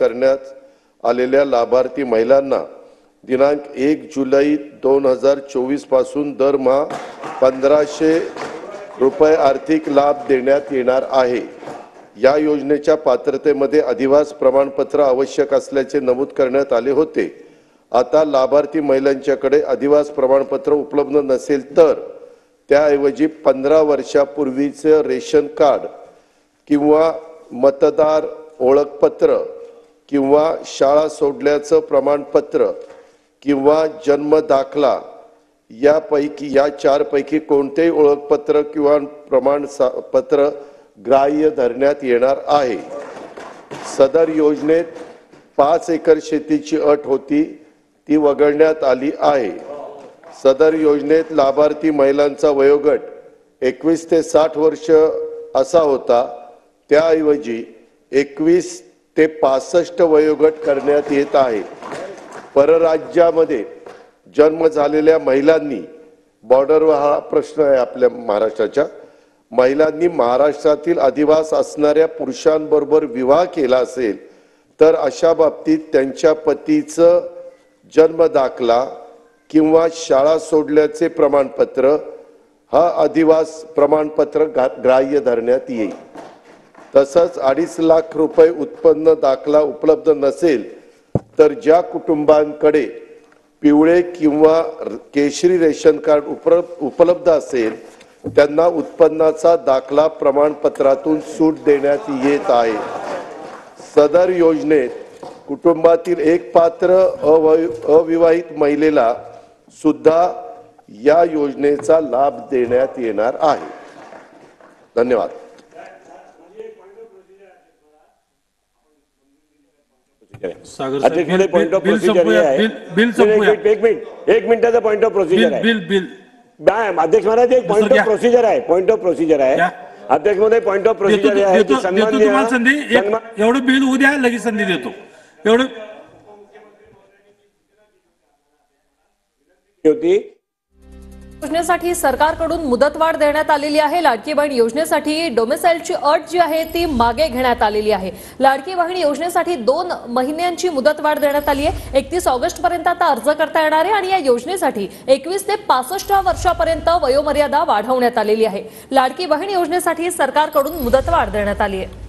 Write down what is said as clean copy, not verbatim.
करण्यात आलेल्या लाभार्थी महिलांना दिनांक 1 जुलै 2024 पासून दरमहा 1500 रुपये आर्थिक लाभ देण्यात येणार आहे। या योजनेच्या पात्रतेमध्ये अधिवास प्रमाणपत्र आवश्यक असल्याचे नमूद करण्यात आले होते। आता लाभार्थी महिलांच्याकडे अधिवास प्रमाणपत्र उपलब्ध नसेल तर त्याऐवजी 15 वर्षापूर्वीचे रेशन कार्ड किंवा मतदार ओळखपत्र किंवा शाळा सोडल्याचं प्रमाणपत्र किंवा जन्म दाखला या चारपैकी कोणतेही ओळखपत्र किंवा प्रमाणपत्र ग्राह्य धरण्यात येणार आहे। सदर योजनेत 5 एकर शेतीची अट होती ती वगळण्यात आली आहे। सदर योजनेत लाभार्थी महिलांचा वयोगट 21 ते 60 वर्ष असा होता, त्याऐवजी 21 ते 65 वयोगट करण्यात येत आहे। परराज्यामध्ये जन्म झालेल्या महिलांनी बॉर्डरवर हा प्रश्न आहे आपल्या महाराष्ट्राच्या महिलांनी महाराष्ट्रातील अधिवास असणाऱ्या पुरुषांबरोबर विवाह केला असेल तर अशा बाबतीत त्यांच्या पतीचं जन्म दाखला किंवा शाळा सोडल्याचे प्रमाणपत्र हा अधिवास प्रमाणपत्र ग्राह्य धरण्यात येईल। तसंच 2.5 लाख रुपये उत्पन्न दाखला उपलब्ध नसेल तर ज्या कुटुंबांकडे पिवळे किंवा केशरी रेशन कार्ड उपलब्ध असेल त्यांना उत्पन्नाचा दाखला प्रमाणपत्रातून सूट देण्यात येत आहे। सदर योजनेत कुटुंबातील एक पात्र अविवाहित महिलेला सुद्धा या योजनेचा लाभ देण्यात येणार आहे। धन्यवाद। अध्यक्ष पॉइंट ऑफ प्रोसिजर आहे। एक मिनिटाचा पॉइंट ऑफ प्रोसिजर आहे। अध्यक्ष महाराज एक पॉइंट ऑफ प्रोसिजर आहे। पॉइंट ऑफ प्रोसिजर आहे अध्यक्ष महोदय। पॉइंट ऑफ प्रोसिजर आहे की सन्माननीय एवढं बिल उद्या लगेच संधी देतो एवढं होती। योजनेसाठी सरकारकडून मुदतवाढ देण्यात आलेली आहे। लाडकी बहीण योजनेसाठी डोमिसाइलची अट जी आहे ती मागे घेण्यात आलेली आहे। लाडकी बहीण योजनेसाठी 2 महिन्यांची मुदतवाढ देण्यात आली आहे। 31 ऑगस्ट पर्यंत आता अर्ज करता येणार आहे आणि या योजनेसाठी 21 ते 65 वर्षापर्यंत वयोमर्यादा वाढवण्यात आलेली आहे। लाडकी बहीण योजनेसाठी सरकारकडून मुदतवाढ देण्यात आली आहे।